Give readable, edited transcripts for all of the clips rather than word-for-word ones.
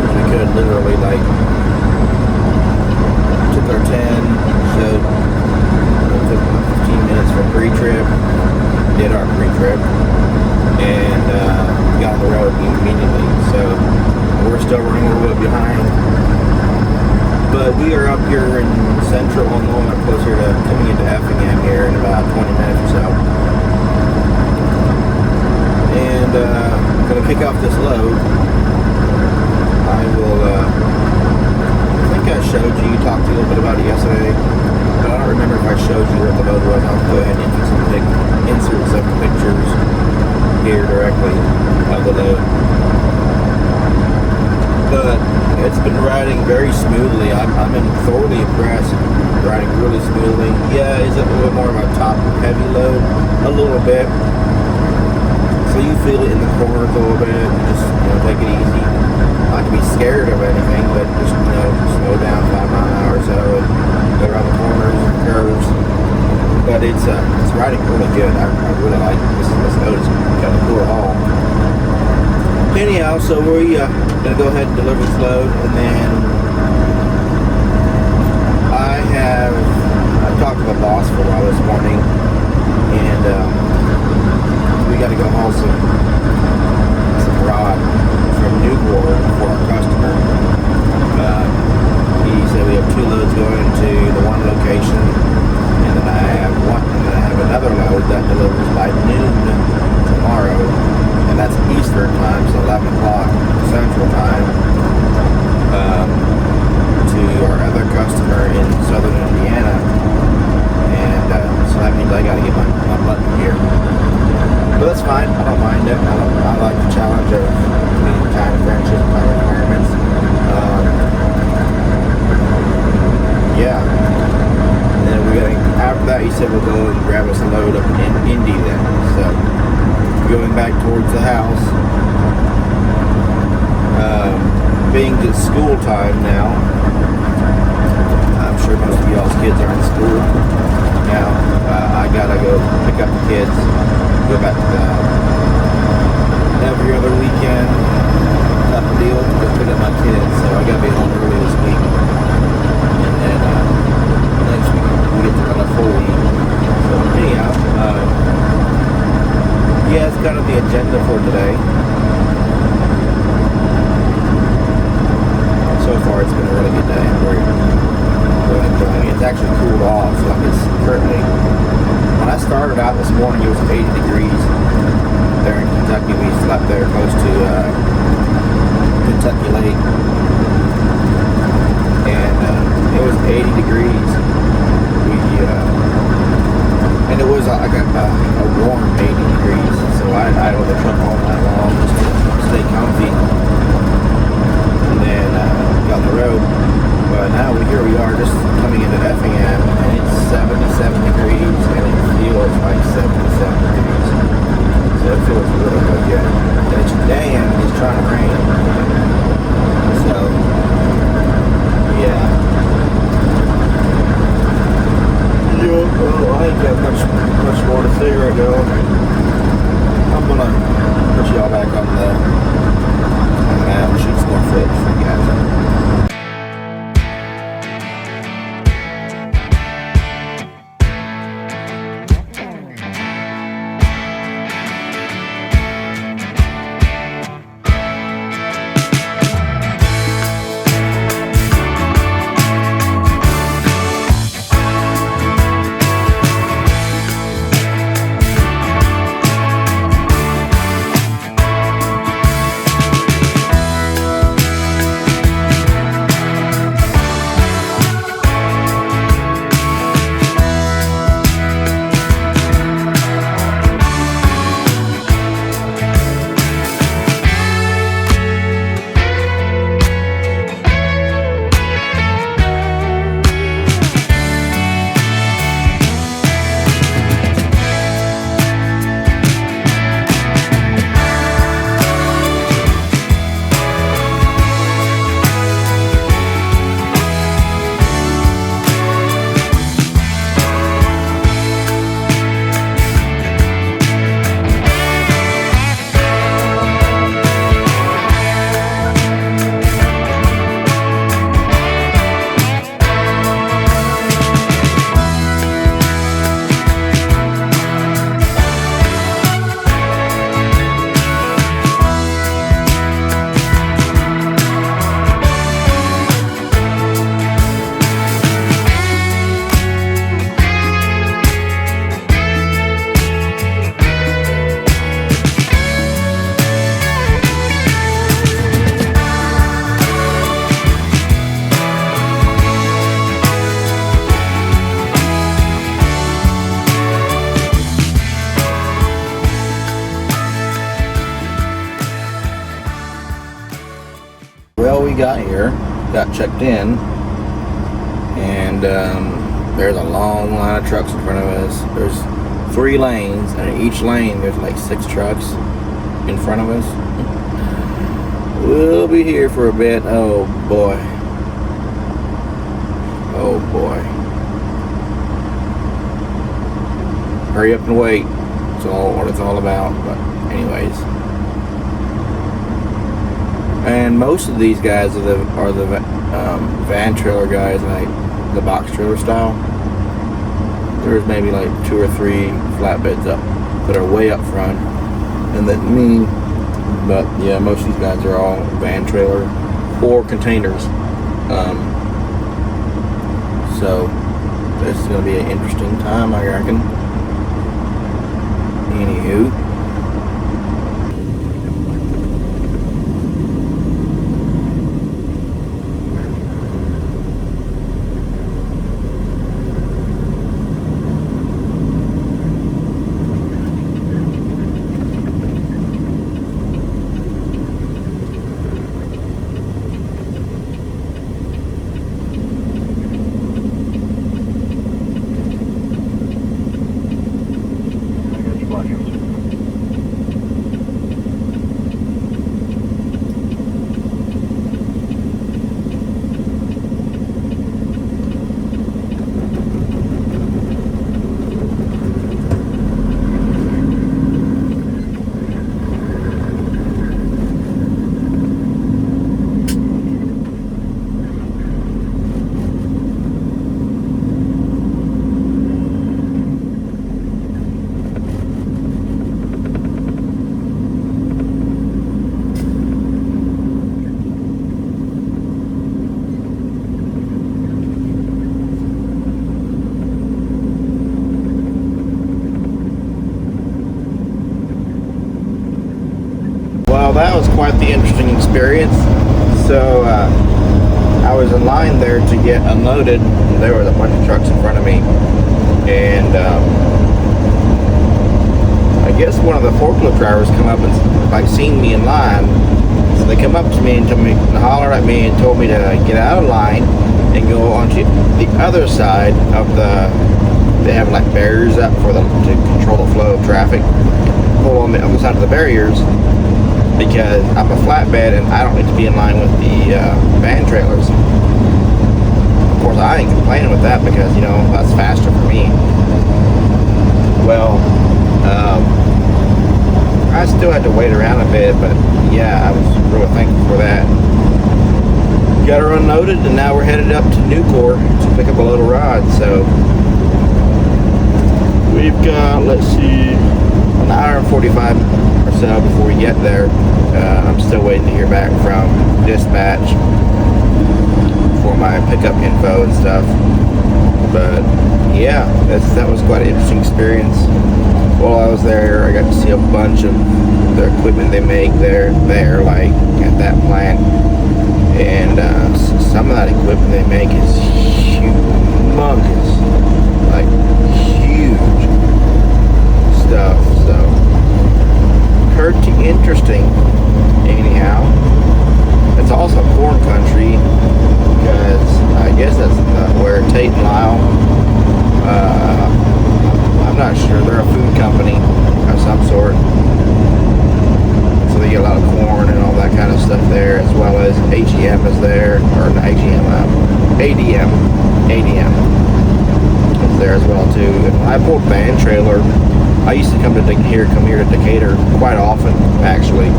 quick as we could, literally, like, took our 10, showed, it took 15 minutes for pre-trip, did our pre-trip, and got on the road immediately. So we're still running a little bit behind, but we are up here in central Illinois, closer to coming into Effingham here in about 20 minutes or so. And I'm going to kick off this load. I will, I think I showed you, talked to you a little bit about it yesterday, but I don't remember if I showed you what the load was. I'll go ahead and insert some pictures here directly of the load. But it's been riding very smoothly. I'm thoroughly impressed. Riding really smoothly. Yeah, is it a little more of a top heavy load? A little bit. So you feel it in the corners a little bit, and just take it easy. Not to be scared of anything, but just slow down 5 miles an hour or so, and go around the corners and curves. But it's riding really good. I really like this load. It's got a cool haul. Anyhow, so we're gonna go ahead and deliver this load, and then I talked to the boss for a while this morning, and we got to go haul some rod from Newport for our customer. He said we have 2 loads going to the one location, and then I have another load that delivers by noon tomorrow, and that's Eastern time, so 11 o'clock Central time, to our other customer in southern Indiana, and so that means I got to get my button here. But that's fine. I don't mind it. I like the challenge of being time friendship and time requirements. Yeah. And then after that, he said we'll go and grab us a load up in Indy then. So going back towards the house. Being the school time now, I'm sure most of y'all's kids are in school now. I gotta go pick up the kids, go back to the every other weekend type of deal to pick up my kids. So I gotta be home early this week, and next week we get to run a full week. So anyhow, yeah, it's kind of the agenda for today. So far, it's been a really good day. I'm really enjoying it. It's actually cooled off. So it's currently, when I started out this morning, it was 80 degrees there in Kentucky. We slept there close to Kentucky Lake, and it was 80 degrees. And it was like a warm 80 degrees. So I had the truck all night long just to stay comfy. And then got on the road, but now here we are just coming into Effingham, and it's 77 degrees, and it feels like 77 degrees, so it feels really, really good, and it's damn, it's trying to rain, so, yeah, well, I ain't got much more to say right now. I'm gonna put y'all back on the well, we got here, got checked in, and there's a long line of trucks in front of us. There's 3 lanes, and in each lane there's like 6 trucks in front of us. We'll be here for a bit. Oh boy. Oh boy. Hurry up and wait. That's all what it's all about. But anyways. And most of these guys are the van trailer guys, like the box trailer style. There's maybe like 2 or 3 flatbeds up that are way up front, and then me. But yeah, most of these guys are all van trailer or containers. So this is going to be an interesting time, I reckon. Anywho. Well, that was quite the interesting experience. So I was in line there to get unloaded. There was a bunch of trucks in front of me, and I guess one of the forklift drivers come up and like seen me in line. So they come up to me and told me and hollered at me and told me to get out of line and go onto the other side of they have like barriers up for them to control the flow of traffic. Pull on the other side of the barriers, because I'm a flatbed and I don't need to be in line with the van trailers. Of course, I ain't complaining with that because, you know, that's faster for me. Well, I still had to wait around a bit, but yeah, I was really thankful for that. Got her unloaded, and now we're headed up to Nucor to pick up a load of rods. So we've got, let's see, an hour and 45 or so before we get there. I'm still waiting to hear back from dispatch for my pickup info and stuff. But yeah, that was quite an interesting experience. While I was there, I got to see a bunch of the equipment they make there, like at that plant. And some of that equipment they make is humongous, like huge stuff. So pretty interesting. Anyhow, it's also corn country because I guess that's where Tate and Lyle, I'm not sure, they're a food company of some sort, so they get a lot of corn and all that kind of stuff there, as well as HEM is there, or not HEM, ADM is there as well too. And when I pulled van trailer, I used to come here to Decatur quite often, actually.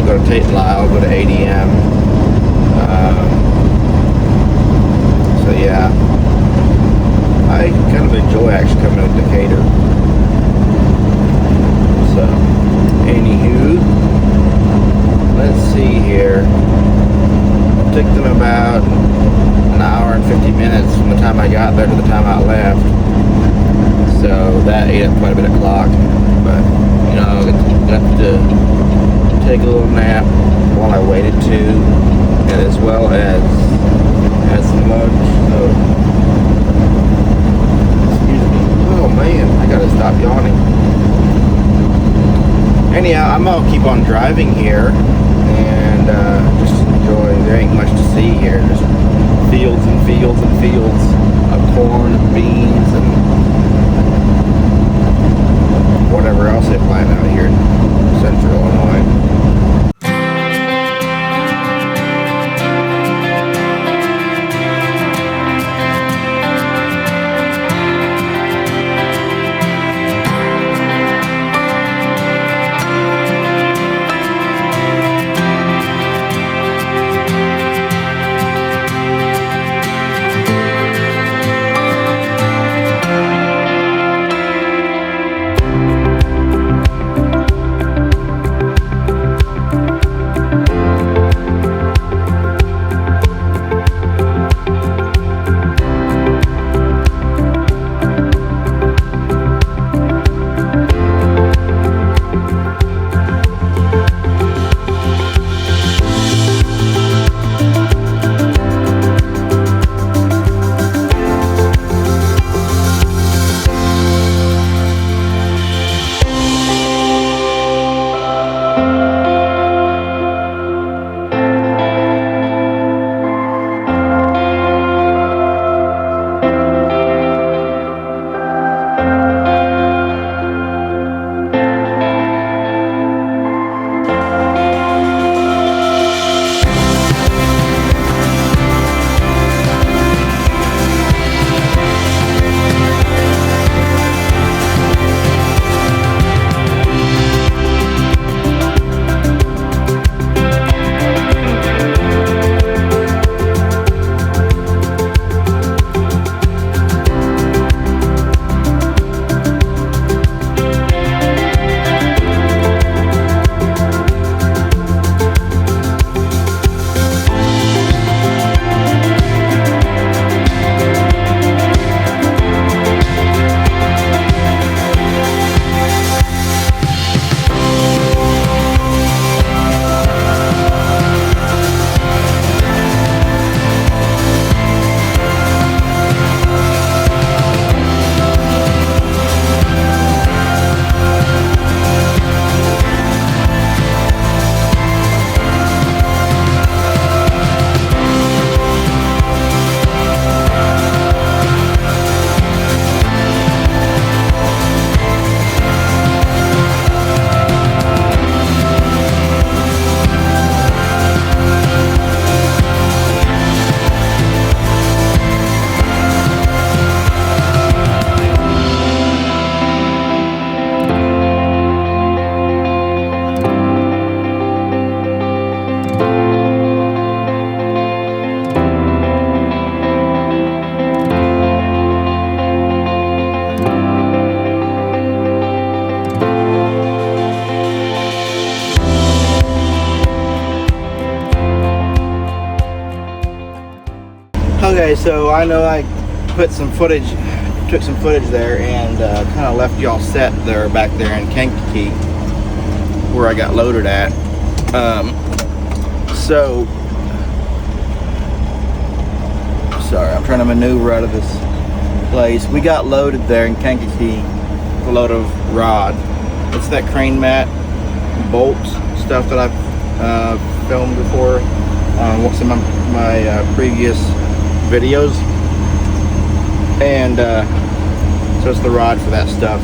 Go to Tate and Lyle, go to ADM. So yeah, I kind of enjoy actually coming to Decatur. So, anywho, let's see here. It took them about an hour and 50 minutes from the time I got there to the time I left. So that ate up quite a bit of clock. But, you know, got to take a little nap while I waited too, and as well as had some lunch. So, excuse me. Oh man, I gotta stop yawning. Anyhow, I'm gonna keep on driving here, and just enjoy. There ain't much to see here. Just fields and fields and fields of corn and beans and whatever else they plant out here in central Illinois. Okay, so I know I took some footage there and kind of left y'all set there back there in Kankakee where I got loaded at. Sorry, I'm trying to maneuver out of this place. We got loaded there in Kankakee with a load of rod. It's that crane mat bolts stuff that I've filmed before on some of my previous videos, and so it's the rod for that stuff.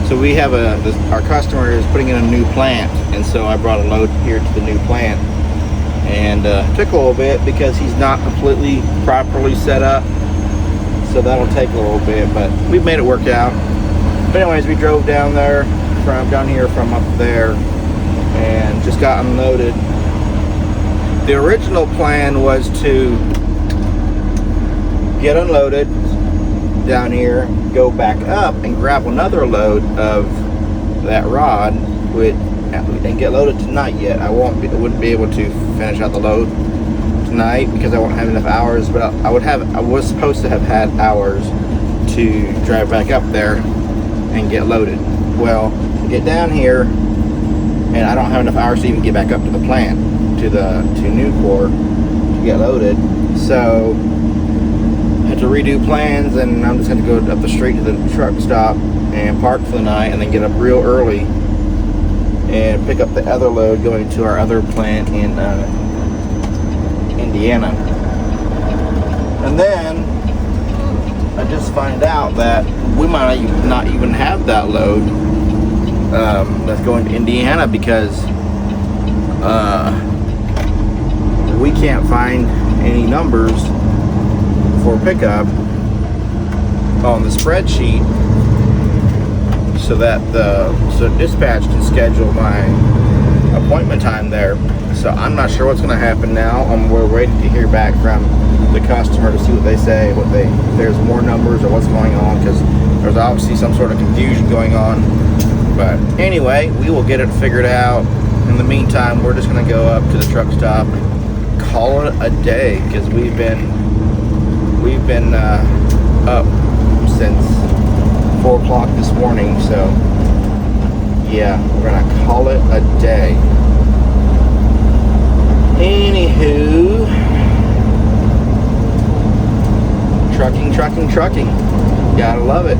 So we have our customer is putting in a new plant, and so I brought a load here to the new plant, and it took a little bit because he's not completely properly set up, so that'll take a little bit, but we've made it work out. But anyways, we drove down here from up there and just got unloaded. The original plan was to get unloaded down here, go back up and grab another load of that rod and get loaded tonight. Yet I wouldn't be able to finish out the load tonight because I won't have enough hours, but I was supposed to have had hours to drive back up there and get loaded. Well, get down here and I don't have enough hours to even get back up to the plant, to Nucor, to get loaded. So I had to redo plans, and I'm just going to go up the street to the truck stop and park for the night, and then get up real early and pick up the other load going to our other plant in Indiana. And then I just find out that we might not even have that load that's going to Indiana because we can't find any numbers for pickup on the spreadsheet so that so dispatch can schedule my appointment time there. So I'm not sure what's going to happen now. We're waiting to hear back from the customer to see what they say, if there's more numbers or what's going on, because there's obviously some sort of confusion going on. But anyway, we will get it figured out. In the meantime, we're just going to go up to the truck stop, call it a day, because we've been up since 4 o'clock this morning. So yeah, we're gonna call it a day. Anywho, trucking, gotta love it.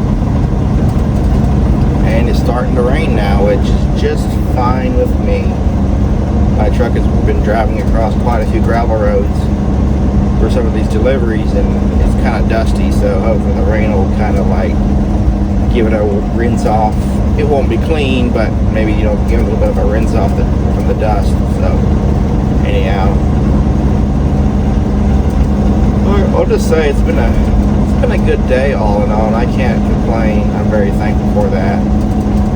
And it's starting to rain now, which is just fine with me. My truck has been driving across quite a few gravel roads for some of these deliveries, and it's kind of dusty, so hopefully the rain will kind of like give it a rinse off. It won't be clean, but maybe, you know, give it a little bit of a rinse off from the dust. So anyhow, I'll just say it's been a good day all in all, and I can't complain. I'm very thankful for that.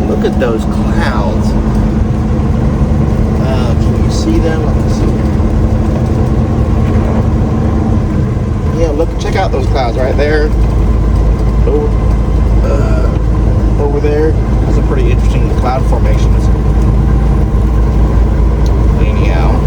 Look at those clouds. Can you see them? Let me see. Yeah, look, check out those clouds right there. Over there. That's a pretty interesting cloud formations. Anyhow,